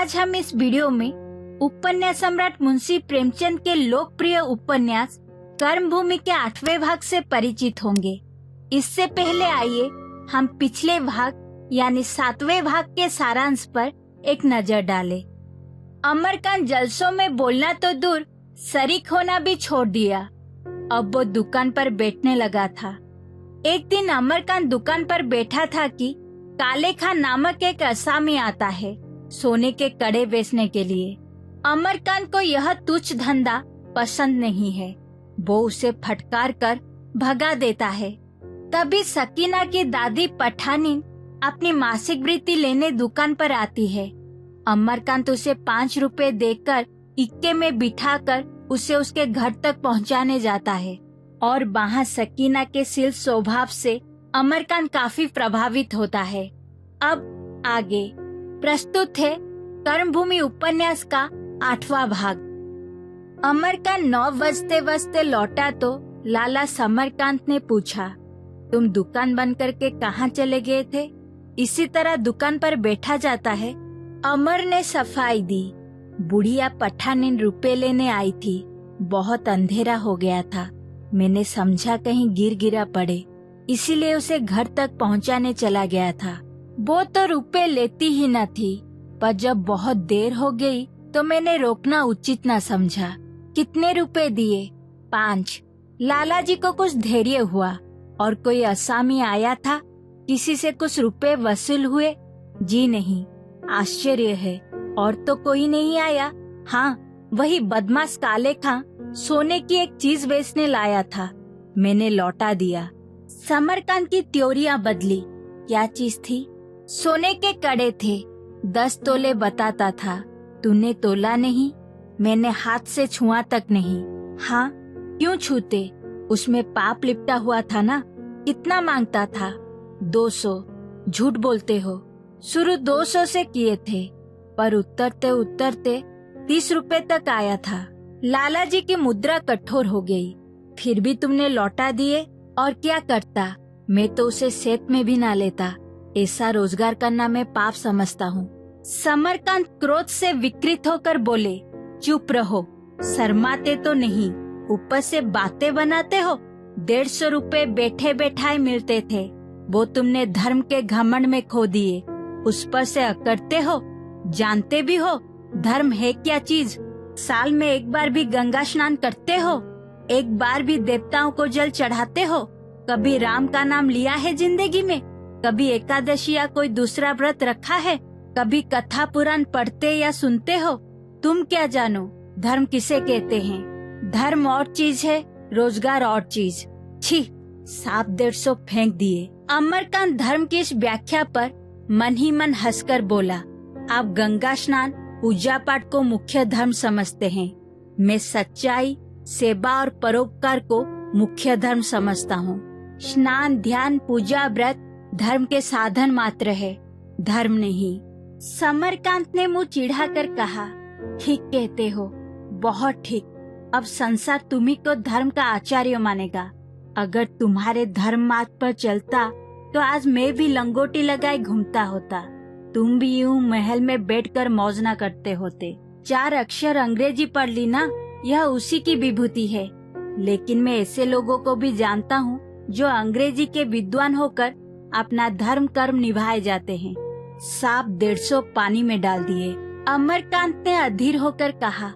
आज हम इस वीडियो में उपन्यास सम्राट मुंशी प्रेमचंद के लोकप्रिय उपन्यास कर्मभूमि के 8वें भाग से परिचित होंगे। इससे पहले आइए हम पिछले भाग यानी 7वें भाग के सारांश पर एक नजर डालें। अमरकांत जलसों में बोलना तो दूर, शरीक होना भी छोड़ दिया। अब वो दुकान पर बैठने लगा था। एक दिन अमरकांत दुकान पर बैठा था कि काले खां नामक एक असामी आता है सोने के कड़े बेचने के लिए। अमरकांत को यह तुच्छ धंधा पसंद नहीं है। वो उसे फटकार कर भगा देता है। तभी सकीना की दादी पठानीन अपनी मासिक वृत्ति लेने दुकान पर आती है। अमरकांत उसे 5 रुपए देकर इक्के में बिठाकर उसे उसके घर तक पहुंचाने जाता है और वहाँ सकीना के शील स्वभाव से अमरकांत काफी प्रभावित होता है। अब आगे प्रस्तुत है कर्मभूमि उपन्यास का 8वां भाग। अमरकांत 9 बजते लौटा तो लाला समरकांत ने पूछा, तुम दुकान बंद करके कहाँ चले गए थे? इसी तरह दुकान पर बैठा जाता है। अमर ने सफाई दी। बुढ़िया पठानीन रुपए लेने आई थी। बहुत अंधेरा हो गया था। मैंने समझा कहीं गिर गिरा पड़े, इसीलिए उसे घर तक पहुंचाने चला गया था। वो तो रुपए लेती ही न थी, पर जब बहुत देर हो गई तो मैंने रोकना उचित न समझा। कितने रुपए दिए? 5। लाला जी को कुछ धैर्य हुआ। और कोई असामी आया था? किसी से कुछ रुपए वसूल हुए? जी नहीं। आश्चर्य है, और तो कोई नहीं आया। हाँ, वही बदमाश काले खां सोने की एक चीज बेचने लाया था। मैंने लौटा दिया। समरकांत की त्योरियां बदली। क्या चीज थी? सोने के कड़े थे। 10 तोले बताता था। तूने तोला नहीं? मैंने हाथ से छुआ तक नहीं। हाँ, क्यों छूते? उसमें पाप लिपटा हुआ था ना। कितना मांगता था? 200। झूठ बोलते हो। शुरू 200 से किए थे, पर उतरते उतरते 30 रुपए तक आया था। लाला जी की मुद्रा कठोर हो गई। फिर भी तुमने लौटा दिए। और क्या करता? मैं तो उसे सेत में भी ना लेता। ऐसा रोजगार करना मैं पाप समझता हूँ। समरकांत क्रोध से विकृत होकर बोले, चुप रहो, शर्माते तो नहीं, ऊपर से बातें बनाते हो। 150 रुपए बैठे बैठाए मिलते थे, वो तुमने धर्म के घमंड में खो दिए। उस पर से अकड़ते हो। जानते भी हो धर्म है क्या चीज? साल में एक बार भी गंगा स्नान करते हो? एक बार भी देवताओं को जल चढ़ाते हो? कभी राम का नाम लिया है जिंदगी में? कभी एकादशी या कोई दूसरा व्रत रखा है? कभी कथा पुराण पढ़ते या सुनते हो? तुम क्या जानो धर्म किसे कहते हैं? धर्म और चीज है, रोजगार और चीज। छी! साफ 150 फेंक दिए। अमरकांत धर्म की इस व्याख्या पर मन ही मन हंसकर बोला, आप गंगा स्नान पूजा पाठ को मुख्य धर्म समझते हैं। मैं सच्चाई, सेवा और परोपकार को मुख्य धर्म समझता हूँ। स्नान, ध्यान, पूजा, व्रत धर्म के साधन मात्र है, धर्म नहीं। समरकांत ने मुंह चिढ़ाकर कहा, ठीक कहते हो, बहुत ठीक। अब संसार तुम्ही को धर्म का आचार्य मानेगा। अगर तुम्हारे धर्म मार्ग पर चलता तो आज मैं भी लंगोटी लगाए घूमता होता। तुम भी यूं महल में बैठकर मौज न करते होते। 4 अक्षर अंग्रेजी पढ़ ली ना, यह उसी की विभूति है। लेकिन मैं ऐसे लोगों को भी जानता हूँ जो अंग्रेजी के विद्वान होकर अपना धर्म कर्म निभाए जाते हैं। साफ 150 पानी में डाल दिए। अमरकांत ने अधीर होकर कहा,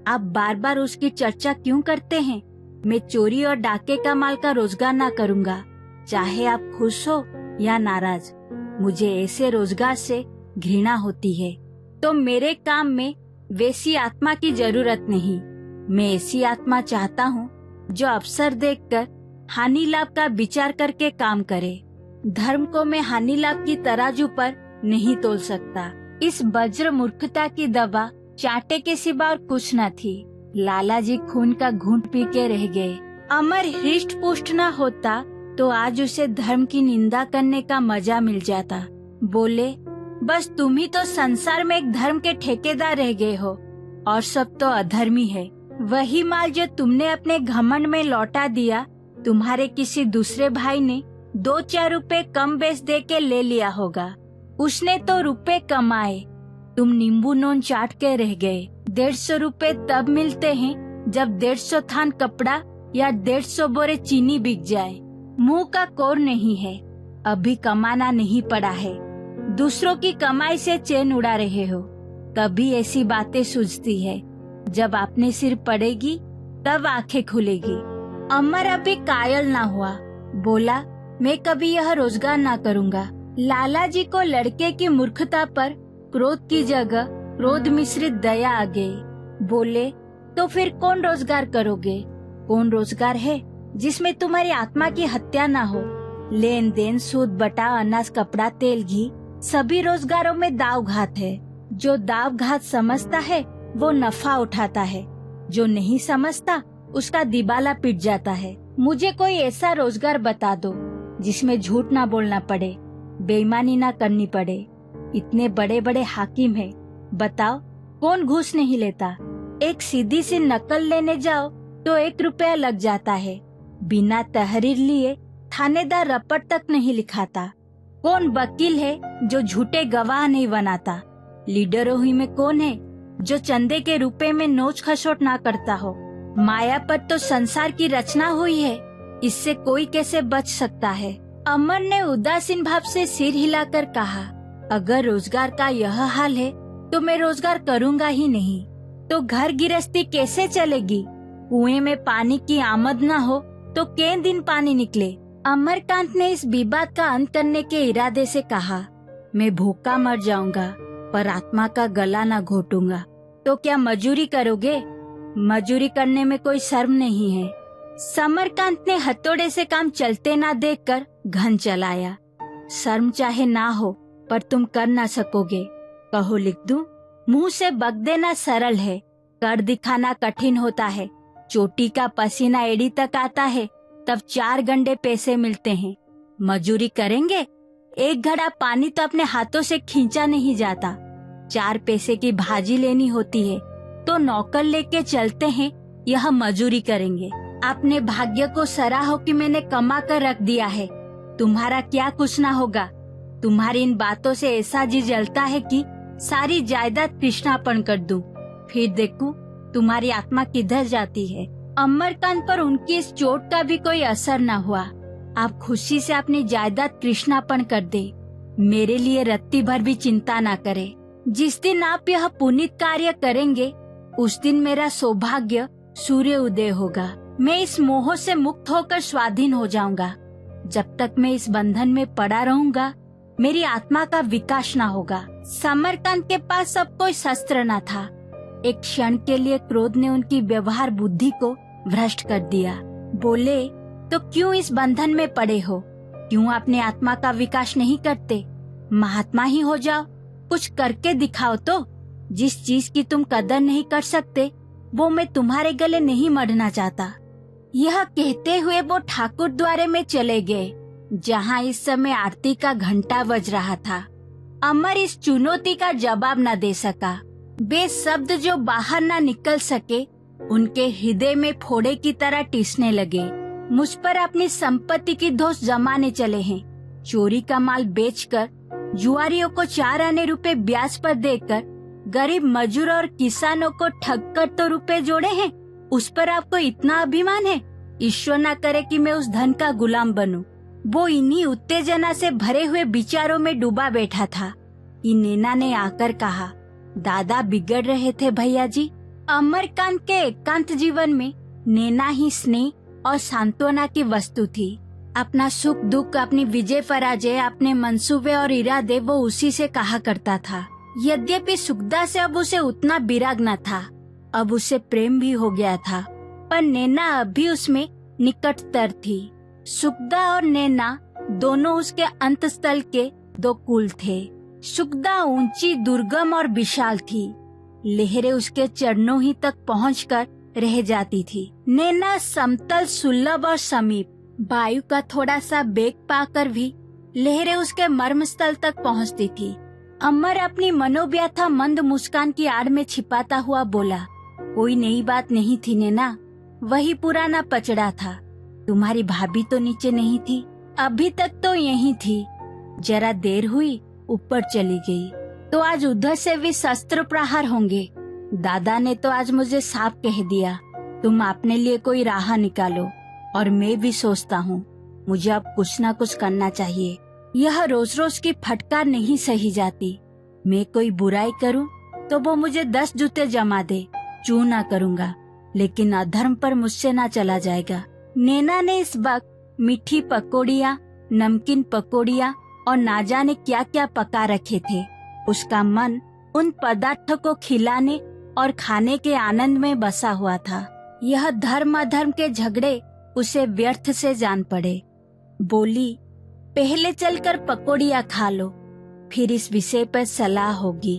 आप बार बार उसकी चर्चा क्यों करते हैं? मैं चोरी और डाके का माल का रोजगार ना करूँगा, चाहे आप खुश हो या नाराज। मुझे ऐसे रोजगार से घृणा होती है। तो मेरे काम में वैसी आत्मा की जरूरत नहीं। मैं ऐसी आत्मा चाहता हूँ जो अवसर देखकर हानि लाभ का विचार करके काम करे। धर्म को मैं हानि लाभ की तराजू पर नहीं तोल सकता। इस वज्र मूर्खता की दवा चाटे के सिवा और कुछ न थी। लाला जी खून का घूंट पी के रह गए। अमर हृष्ट पुष्ट न होता तो आज उसे धर्म की निंदा करने का मजा मिल जाता। बोले, बस तुम ही तो संसार में एक धर्म के ठेकेदार रह गए हो, और सब तो अधर्मी है। वही माल जो तुमने अपने घमंड में लौटा दिया, तुम्हारे किसी दूसरे भाई ने 2-4 रुपए कम बेच दे के ले लिया होगा। उसने तो रुपए कमाए, तुम नींबू नोन चाट के रह गए। 150 रुपए तब मिलते हैं जब 150 थान कपड़ा या 150 बोरे चीनी बिक जाए। मुंह का कोर नहीं है, अभी कमाना नहीं पड़ा है, दूसरों की कमाई से चैन उड़ा रहे हो। तभी ऐसी बातें सूझती है, जब अपने सिर पड़ेगी तब आंखें खुलेगी। अमर अभी कायल ना हुआ, बोला मैं कभी यह रोजगार ना करूँगा। लाला जी को लड़के की मूर्खता पर क्रोध की जगह क्रोध मिश्रित दया आ गई। बोले तो फिर कौन रोजगार करोगे? कौन रोजगार है जिसमें तुम्हारी आत्मा की हत्या ना हो? लेन देन, सूद बटा, अनाज, कपड़ा, तेल, घी, सभी रोजगारों में दाव घात है। जो दाव घात समझता है वो नफा उठाता है, जो नहीं समझता उसका दिबाला पिट जाता है। मुझे कोई ऐसा रोजगार बता दो जिसमें झूठ ना बोलना पड़े, बेईमानी ना करनी पड़े। इतने बड़े बड़े हाकिम हैं, बताओ कौन घूस नहीं लेता? एक सीधी सी नकल लेने जाओ तो 1 रुपया लग जाता है। बिना तहरीर लिए थानेदार रपट तक नहीं लिखाता। कौन वकील है जो झूठे गवाह नहीं बनाता? लीडरों ही में कौन है जो चंदे के रुपए में नोच खसोट ना करता हो? माया पर तो संसार की रचना हुई है, इससे कोई कैसे बच सकता है? अमर ने उदासीन भाव से सिर हिलाकर कहा, अगर रोजगार का यह हाल है तो मैं रोजगार करूँगा ही नहीं, तो घर गृहस्थी कैसे चलेगी? कुएं में पानी की आमद न हो तो कै दिन पानी निकले? अमरकांत ने इस विवाद का अंत करने के इरादे से कहा, मैं भूखा मर जाऊंगा पर आत्मा का गला न घोटूंगा। तो क्या मजूरी करोगे? मजूरी करने में कोई शर्म नहीं है। समरकांत ने हथौड़े से काम चलते ना देखकर घन चलाया। शर्म चाहे ना हो पर तुम कर ना सकोगे। कहो लिख दूं? मुंह से बक देना सरल है, कर दिखाना कठिन होता है। चोटी का पसीना एड़ी तक आता है, तब 4 गंडे पैसे मिलते हैं। मजूरी करेंगे? 1 घड़ा पानी तो अपने हाथों से खींचा नहीं जाता। 4 पैसे की भाजी लेनी होती है तो नौकर लेके चलते हैं, यह मजूरी करेंगे। अपने भाग्य को सराहो कि मैंने कमा कर रख दिया है, तुम्हारा क्या कुछ ना होगा। तुम्हारी इन बातों से ऐसा जी जलता है कि सारी जायदाद कृष्णापन कर दूं, फिर देखूं तुम्हारी आत्मा किधर जाती है। अमरकांत पर उनकी इस चोट का भी कोई असर न हुआ। आप खुशी से अपनी जायदाद कृष्णापन कर दे, मेरे लिए रत्ती भर भी चिंता न करे। जिस दिन आप यह पुनीत कार्य करेंगे उस दिन मेरा सौभाग्य सूर्य उदय होगा। मैं इस मोह से मुक्त होकर स्वाधीन हो जाऊंगा। जब तक मैं इस बंधन में पड़ा रहूंगा मेरी आत्मा का विकास न होगा। समरकांत के पास अब कोई शस्त्र न था। एक क्षण के लिए क्रोध ने उनकी व्यवहार बुद्धि को भ्रष्ट कर दिया। बोले, तो क्यों इस बंधन में पड़े हो? क्यों अपने आत्मा का विकास नहीं करते? महात्मा ही हो जाओ, कुछ करके दिखाओ तो। जिस चीज की तुम कदर नहीं कर सकते वो मैं तुम्हारे गले नहीं मढ़ना चाहता। यह कहते हुए वो ठाकुर द्वारे में चले गए, जहाँ इस समय आरती का घंटा बज रहा था। अमर इस चुनौती का जवाब न दे सका। वे शब्द जो बाहर न निकल सके उनके हृदय में फोड़े की तरह टिसने लगे। मुझ पर अपनी संपत्ति की धौंस जमाने चले हैं। चोरी का माल बेचकर, जुआरियों को 4 आने रुपए ब्याज पर देकर, गरीब मजदूर और किसानों को ठग कर तो रुपए जोड़े हैं, उस पर आपको इतना अभिमान है? ईश्वर न करे कि मैं उस धन का गुलाम बनूं। वो इन्हीं उत्तेजना से भरे हुए विचारों में डूबा बैठा था कि नैना ने आकर कहा, दादा बिगड़ रहे थे भैया जी। अमरकांत के एकांत जीवन में नैना ही स्नेह और सांत्वना की वस्तु थी। अपना सुख दुख, अपनी विजय पराजय, अपने मंसूबे और इरादे वो उसी से कहा करता था। यद्यपि सुखदा से अब उसे उतना विराग न था, अब उसे प्रेम भी हो गया था, पर नैना अब भी उसमें निकटतर थी। सुखदा और नैना दोनों उसके अंतस्थल के 2 कुल थे। सुखदा ऊंची, दुर्गम और विशाल थी। लहरें उसके चरणों ही तक पहुंचकर रह जाती थी। नैना समतल, सुलभ और समीप। वायु का थोड़ा सा बेग पाकर भी लहरें उसके मर्मस्थल तक पहुंचती थी। अमर अपनी मनोव्यथा मंद मुस्कान की आड़ में छिपाता हुआ बोला, कोई नई बात नहीं थी नैना, वही पुराना पचड़ा था। तुम्हारी भाभी तो नीचे नहीं थी, अभी तक तो यहीं थी। जरा देर हुई ऊपर चली गई तो आज उधर से भी शस्त्र प्रहार होंगे। दादा ने तो आज मुझे साफ कह दिया, तुम अपने लिए कोई राह निकालो। और मैं भी सोचता हूँ मुझे अब कुछ ना कुछ करना चाहिए। यह रोज रोज की फटकार नहीं सही जाती। मैं कोई बुराई करूँ तो वो मुझे 10 जूते जमा दे, चू ना करूँगा, लेकिन अधर्म पर मुझसे ना चला जाएगा। नैना ने इस वक्त मीठी पकौड़ियाँ, नमकीन पकौड़ियाँ और ना जाने क्या क्या पका रखे थे। उसका मन उन पदार्थों को खिलाने और खाने के आनंद में बसा हुआ था। यह धर्म अधर्म के झगड़े उसे व्यर्थ से जान पड़े। बोली, पहले चलकर पकौड़ियाँ खा लो, फिर इस विषय पर सलाह होगी।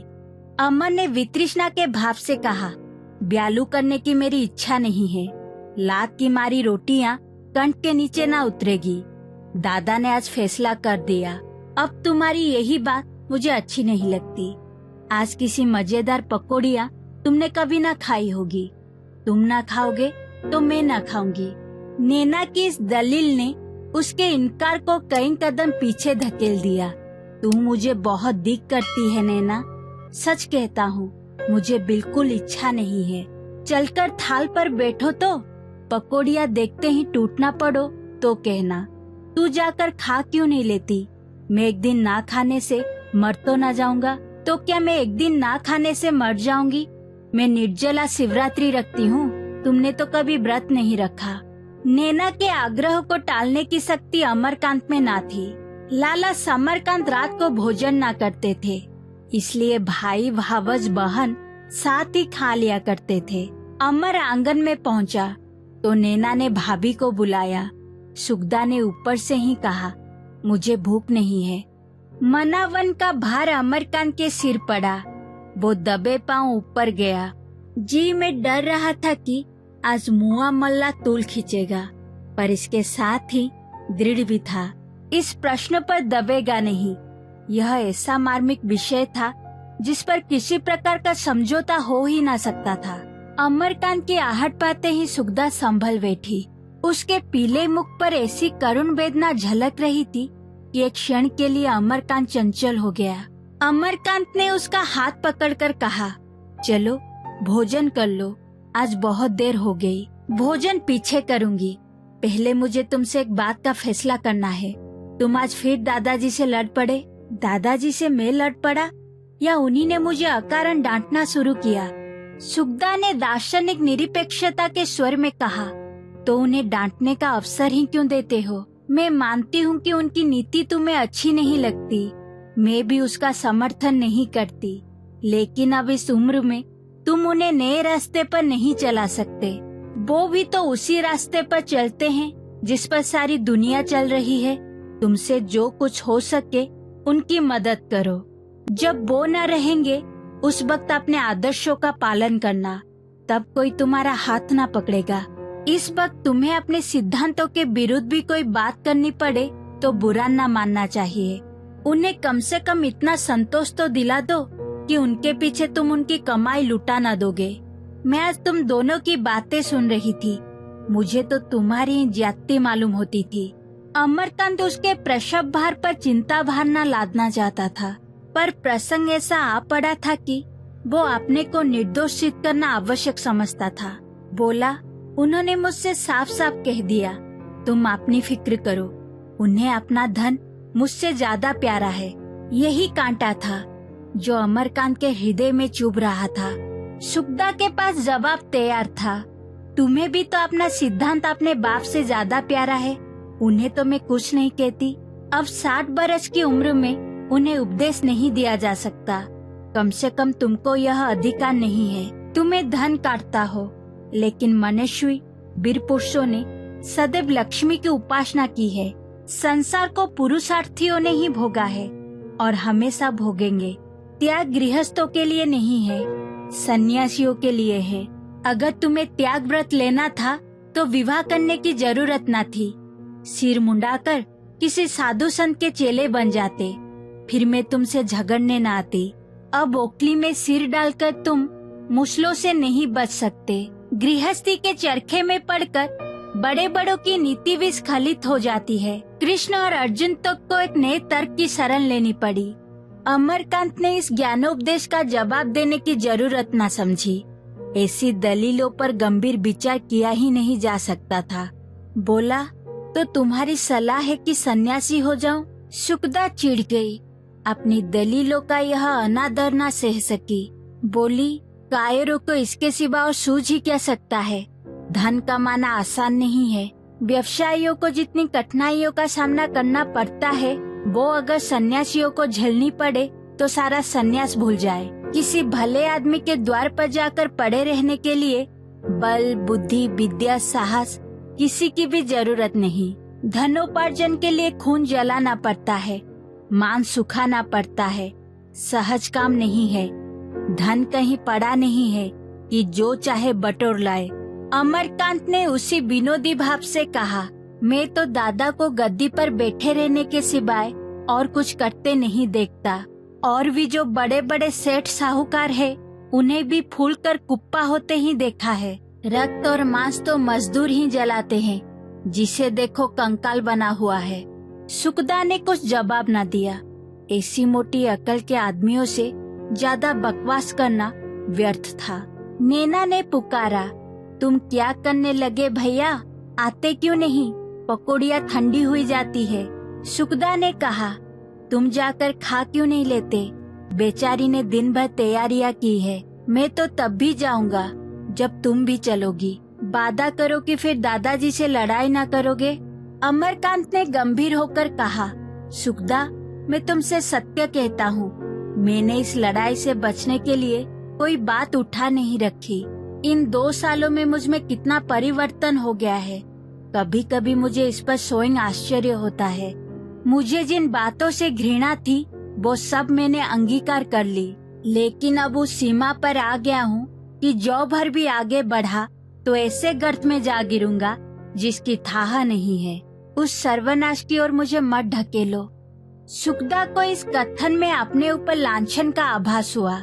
अमर ने वितृष्णा के भाव से कहा, ब्यालू करने की मेरी इच्छा नहीं है। लात की मारी रोटियां कंठ के नीचे ना उतरेगी। दादा ने आज फैसला कर दिया। अब तुम्हारी यही बात मुझे अच्छी नहीं लगती। आज किसी मजेदार पकौड़ियाँ तुमने कभी ना खाई होगी। तुम ना खाओगे तो मैं ना खाऊंगी। नैना की इस दलील ने उसके इनकार को कई कदम पीछे धकेल दिया। तुम मुझे बहुत दिक करती है नैना, सच कहता हूँ मुझे बिल्कुल इच्छा नहीं है। चलकर थाल पर बैठो तो पकौड़ियाँ देखते ही टूटना पड़ो तो कहना। तू जाकर खा क्यों नहीं लेती? मैं एक दिन ना खाने से मर तो ना जाऊंगा? तो क्या मैं एक दिन ना खाने से मर जाऊंगी? मैं निर्जला शिवरात्रि रखती हूँ, तुमने तो कभी व्रत नहीं रखा। नैना के आग्रह को टालने की शक्ति अमरकांत में ना थी। लाला समरकांत रात को भोजन ना करते थे, इसलिए भाई भावज बहन साथ ही खा लिया करते थे। अमर आंगन में पहुंचा तो नैना ने भाभी को बुलाया। सुगदा ने ऊपर से ही कहा, मुझे भूख नहीं है। मनावन का भार अमरकांत के सिर पड़ा। वो दबे पांव ऊपर गया। जी मैं डर रहा था कि आज मुआ मल्ला तूल खींचेगा, पर इसके साथ ही दृढ़ भी था, इस प्रश्न पर दबेगा नहीं। यह ऐसा मार्मिक विषय था जिस पर किसी प्रकार का समझौता हो ही ना सकता था। अमरकांत की आहट पाते ही सुगदा संभल बैठी। उसके पीले मुख पर ऐसी करुण वेदना झलक रही थी कि एक क्षण के लिए अमरकांत चंचल हो गया। अमरकांत ने उसका हाथ पकड़कर कहा, चलो भोजन कर लो, आज बहुत देर हो गई। भोजन पीछे करूंगी, पहले मुझे तुमसे एक बात का फैसला करना है। तुम आज फिर दादाजी से लड़ पड़े। दादाजी से मैं लड़ पड़ा या उन्हीं ने मुझे अकारण डांटना शुरू किया? सुगदा ने दार्शनिक निरपेक्षता के स्वर में कहा, तो उन्हें डांटने का अवसर ही क्यों देते हो? मैं मानती हूँ कि उनकी नीति तुम्हें अच्छी नहीं लगती, मैं भी उसका समर्थन नहीं करती, लेकिन अब इस उम्र में तुम उन्हें नए रास्ते पर नहीं चला सकते। वो भी तो उसी रास्ते पर चलते हैं जिस पर सारी दुनिया चल रही है। तुमसे जो कुछ हो सके उनकी मदद करो। जब वो न रहेंगे उस वक्त अपने आदर्शों का पालन करना, तब कोई तुम्हारा हाथ ना पकड़ेगा। इस वक्त तुम्हें अपने सिद्धांतों के विरुद्ध भी कोई बात करनी पड़े तो बुरा न मानना चाहिए। उन्हें कम से कम इतना संतोष तो दिला दो कि उनके पीछे तुम उनकी कमाई लुटा न दोगे। मैं आज तुम दोनों की बातें सुन रही थी, मुझे तो तुम्हारी ज्यादती मालूम होती थी। अमरकांत उसके प्रसव भार पर चिंता भार न लादना चाहता था, पर प्रसंग ऐसा आ पड़ा था कि वो अपने को निर्दोष सिद्ध करना आवश्यक समझता था। बोला, उन्होंने मुझसे साफ साफ कह दिया, तुम अपनी फिक्र करो, उन्हें अपना धन मुझसे ज्यादा प्यारा है। यही कांटा था जो अमरकांत के हृदय में चुभ रहा था। सुगदा के पास जवाब तैयार था, तुम्हें भी तो अपना सिद्धांत अपने बाप से ज्यादा प्यारा है। उन्हें तो मैं कुछ नहीं कहती, अब 60 बरस की उम्र में उन्हें उपदेश नहीं दिया जा सकता। कम से कम तुमको यह अधिकार नहीं है। तुम्हें धन काटता हो, लेकिन मनुष्य वीर पुरुषों ने सदैव लक्ष्मी की उपासना की है। संसार को पुरुषार्थियों ने ही भोगा है और हमेशा भोगेंगे। त्याग गृहस्थों के लिए नहीं है, सन्यासियों के लिए है। अगर तुम्हें त्याग व्रत लेना था तो विवाह करने की जरूरत न थी। सिर मुंडाकर किसी साधु संत के चेले बन जाते, फिर मैं तुमसे झगड़ने न आती। अब ओखली में सिर डालकर तुम मुसलों से नहीं बच सकते। गृहस्थी के चरखे में पड़कर बड़े बड़ों की नीति भी स्खलित हो जाती है। कृष्ण और अर्जुन तक को एक नए तर्क की शरण लेनी पड़ी। अमरकांत ने इस ज्ञानोपदेश का जवाब देने की जरूरत न समझी। ऐसी दलीलों पर गंभीर विचार किया ही नहीं जा सकता था। बोला, तो तुम्हारी सलाह है कि सन्यासी हो जाऊं? शुकदा चिढ़ गई। अपनी दलीलों का यह अनादर न सह सकी। बोली, कायरों को इसके सिवा और सूझ ही क्या सकता है। धन कमाना आसान नहीं है। व्यवसायियों को जितनी कठिनाइयों का सामना करना पड़ता है, वो अगर सन्यासियों को झेलनी पड़े तो सारा सन्यास भूल जाए। किसी भले आदमी के द्वार पर जाकर पड़े रहने के लिए बल, बुद्धि, विद्या, साहस किसी की भी जरूरत नहीं। धनोपार्जन के लिए खून जलाना पड़ता है, मांस सुखाना पड़ता है। सहज काम नहीं है। धन कहीं पड़ा नहीं है कि जो चाहे बटोर लाए। अमरकांत ने उसी विनोदी भाव से कहा, मैं तो दादा को गद्दी पर बैठे रहने के सिवाय और कुछ करते नहीं देखता। और भी जो बड़े बड़े सेठ साहूकार है, उन्हें भी फूल कर कुप्पा होते ही देखा है। रक्त और मांस तो मजदूर ही जलाते हैं, जिसे देखो कंकाल बना हुआ है। शुकदा ने कुछ जवाब न दिया। ऐसी मोटी अकल के आदमियों से ज्यादा बकवास करना व्यर्थ था। नैना ने पुकारा, तुम क्या करने लगे भैया? आते क्यों नहीं? पकौड़ियाँ ठंडी हुई जाती है। शुकदा ने कहा, तुम जाकर खा क्यों नहीं लेते? बेचारी ने दिन भर तैयारियां की है। मैं तो तब भी जाऊंगा जब तुम भी चलोगी। वादा करो कि फिर दादाजी से लड़ाई ना करोगे। अमरकांत ने गंभीर होकर कहा, शुकदा, मैं तुमसे सत्य कहता हूँ, मैंने इस लड़ाई से बचने के लिए कोई बात उठा नहीं रखी। इन 2 सालों में मुझ में कितना परिवर्तन हो गया है। कभी कभी मुझे इस पर स्वयं आश्चर्य होता है। मुझे जिन बातों से घृणा थी, वो सब मैंने अंगीकार कर ली। लेकिन अब उस सीमा पर आ गया हूँ कि जो भर भी आगे बढ़ा तो ऐसे गर्त में जा गिरूंगा जिसकी थाह नहीं है। उस सर्वनाश की ओर मुझे मत ढकेलो। शुकदा को इस कथन में अपने ऊपर लांछन का आभास हुआ।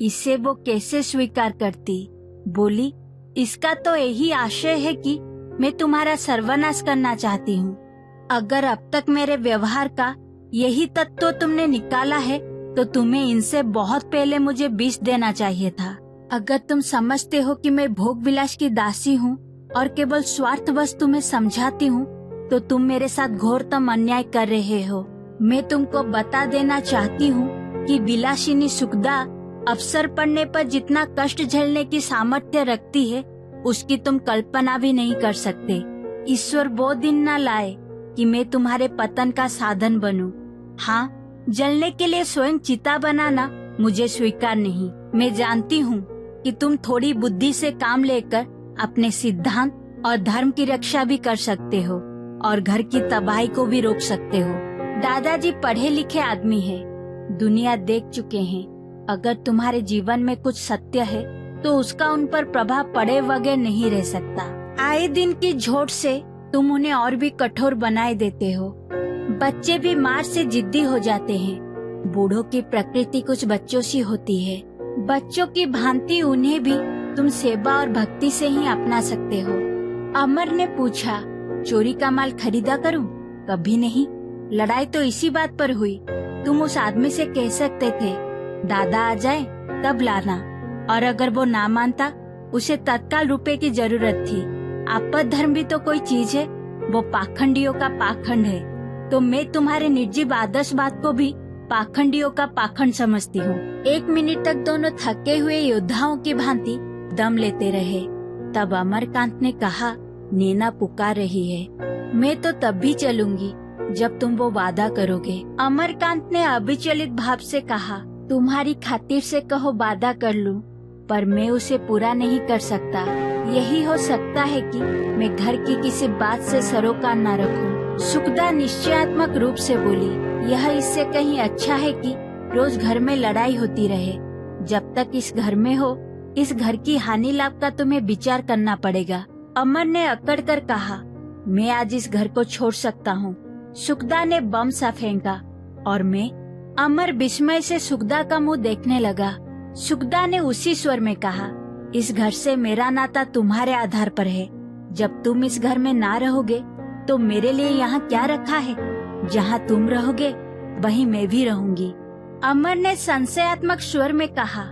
इसे वो कैसे स्वीकार करती? बोली, इसका तो यही आशय है कि मैं तुम्हारा सर्वनाश करना चाहती हूँ। अगर अब तक मेरे व्यवहार का यही तत्व तुमने निकाला है तो तुम्हें इनसे बहुत पहले मुझे विष देना चाहिए था। अगर तुम समझते हो कि मैं भोग विलास की दासी हूँ और केवल स्वार्थवश तुम्हें समझाती हूँ, तो तुम मेरे साथ घोरतम अन्याय कर रहे हो। मैं तुमको बता देना चाहती हूँ कि विलासिनी शुकदा अवसर पड़ने पर जितना कष्ट झेलने की सामर्थ्य रखती है, उसकी तुम कल्पना भी नहीं कर सकते। ईश्वर वो दिन न लाए कि मैं तुम्हारे पतन का साधन बनूं। हाँ, जलने के लिए स्वयं चिता बनाना मुझे स्वीकार नहीं। मैं जानती हूँ कि तुम थोड़ी बुद्धि से काम लेकर अपने सिद्धांत और धर्म की रक्षा भी कर सकते हो और घर की तबाही को भी रोक सकते हो। दादाजी पढ़े लिखे आदमी है, दुनिया देख चुके हैं। अगर तुम्हारे जीवन में कुछ सत्य है तो उसका उन पर प्रभाव पड़े बगैर नहीं रह सकता। आए दिन की झोट से तुम उन्हें और भी कठोर बनाए देते हो। बच्चे भी मार से जिद्दी हो जाते हैं। बूढ़ों की प्रकृति कुछ बच्चों सी होती है। बच्चों की भांति उन्हें भी तुम सेवा और भक्ति से ही अपना सकते हो। अमर ने पूछा, चोरी का माल खरीदा करूं? कभी नहीं। लड़ाई तो इसी बात पर हुई। तुम उस आदमी से कह सकते थे, दादा आ जाए तब लाना, और अगर वो ना मानता, उसे तत्काल रुपए की जरूरत थी। आपद धर्म भी तो कोई चीज है, वो पाखंडियों का पाखंड है। तो मैं तुम्हारे निर्जीव आदर्श बात को भी पाखंडियों का पाखंड समझती हूँ। 1 मिनट तक दोनों थके हुए योद्धाओं की भांति दम लेते रहे। तब अमरकांत ने कहा, नैना पुकार रही है। मैं तो तब भी चलूंगी जब तुम वो वादा करोगे। अमरकांत ने अविचलित भाव से कहा, तुम्हारी खातिर से कहो वादा कर लूं, पर मैं उसे पूरा नहीं कर सकता। यही हो सकता है कि मैं घर की किसी बात से सरोकार न रखूं। शुकदा निश्चयात्मक रूप से बोली, यह इससे कहीं अच्छा है कि रोज घर में लड़ाई होती रहे। जब तक इस घर में हो, इस घर की हानि लाभ का तुम्हें विचार करना पड़ेगा। अमर ने अकड़ कर कहा, मैं आज इस घर को छोड़ सकता हूँ। शुकदा ने बम सा फेंका और मैं। अमर विस्मय से शुकदा का मुंह देखने लगा। शुकदा ने उसी स्वर में कहा, इस घर से मेरा नाता तुम्हारे आधार पर है। जब तुम इस घर में ना रहोगे तो मेरे लिए यहाँ क्या रखा है? जहाँ तुम रहोगे वहीं मैं भी रहूंगी। अमर ने संशयात्मक स्वर में कहा,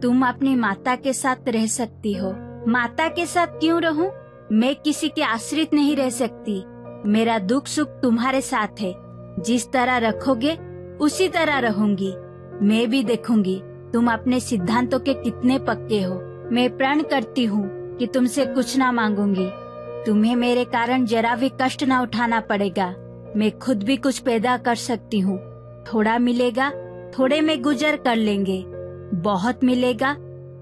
तुम अपनी माता के साथ रह सकती हो। माता के साथ क्यों रहूं? मैं किसी के आश्रित नहीं रह सकती। मेरा दुख सुख तुम्हारे साथ है। जिस तरह रखोगे उसी तरह रहूंगी। मैं भी देखूंगी तुम अपने सिद्धांतों के कितने पक्के हो। मैं प्रण करती हूँ कि तुमसे कुछ ना मांगूंगी। तुम्हें मेरे कारण जरा भी कष्ट ना उठाना पड़ेगा। मैं खुद भी कुछ पैदा कर सकती हूँ। थोड़ा मिलेगा, थोड़े में गुजर कर लेंगे। बहुत मिलेगा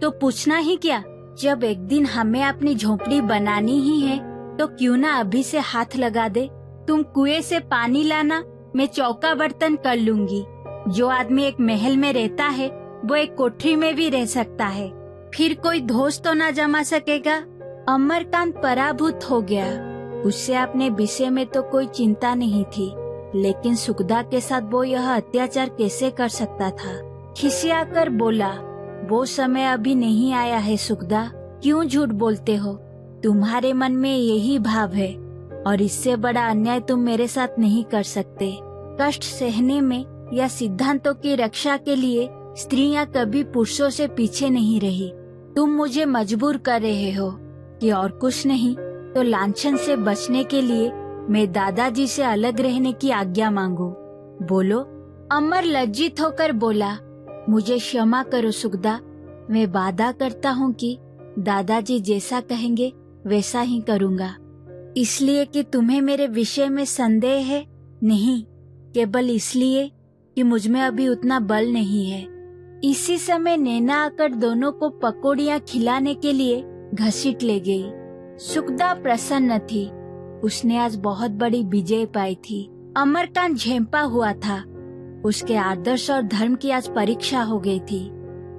तो पूछना ही क्या। जब एक दिन हमें अपनी झोपड़ी बनानी ही है तो क्यों ना अभी से हाथ लगा दे। तुम कुएं से पानी लाना, मैं चौका बर्तन कर लूंगी। जो आदमी एक महल में रहता है वो एक कोठरी में भी रह सकता है। फिर कोई दोष तो ना जमा सकेगा। अमरकांत पराभूत हो गया। उससे अपने विषय में तो कोई चिंता नहीं थी, लेकिन सुखदा के साथ वो यह अत्याचार कैसे कर सकता था। खिसियाकर बोला, वो समय अभी नहीं आया है सुखदा। क्यों झूठ बोलते हो? तुम्हारे मन में यही भाव है और इससे बड़ा अन्याय तुम मेरे साथ नहीं कर सकते। कष्ट सहने में या सिद्धांतों की रक्षा के लिए स्त्रियां कभी पुरुषों से पीछे नहीं रही। तुम मुझे मजबूर कर रहे हो कि और कुछ नहीं तो लांछन से बचने के लिए मैं दादाजी से अलग रहने की आज्ञा मांगू। बोलो। अमर लज्जित होकर बोला, मुझे क्षमा करो सुखदा। मैं वादा करता हूँ कि दादाजी जैसा कहेंगे वैसा ही करूँगा। इसलिए कि तुम्हें मेरे विषय में संदेह है? नहीं, केवल इसलिए कि मुझमें अभी उतना बल नहीं है। इसी समय नैना आकर दोनों को पकौड़ियाँ खिलाने के लिए घसीट ले गई। सुखदा प्रसन्न थी। उसने आज बहुत बड़ी विजय पाई थी। अमरकांत झेंपा हुआ था। उसके आदर्श और धर्म की आज परीक्षा हो गई थी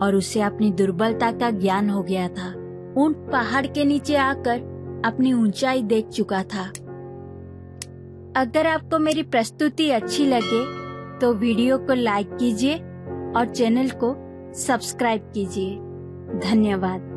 और उसे अपनी दुर्बलता का ज्ञान हो गया था। ऊंट पहाड़ के नीचे आकर अपनी ऊंचाई देख चुका था। अगर आपको मेरी प्रस्तुति अच्छी लगे तो वीडियो को लाइक कीजिए और चैनल को सब्सक्राइब कीजिए। धन्यवाद।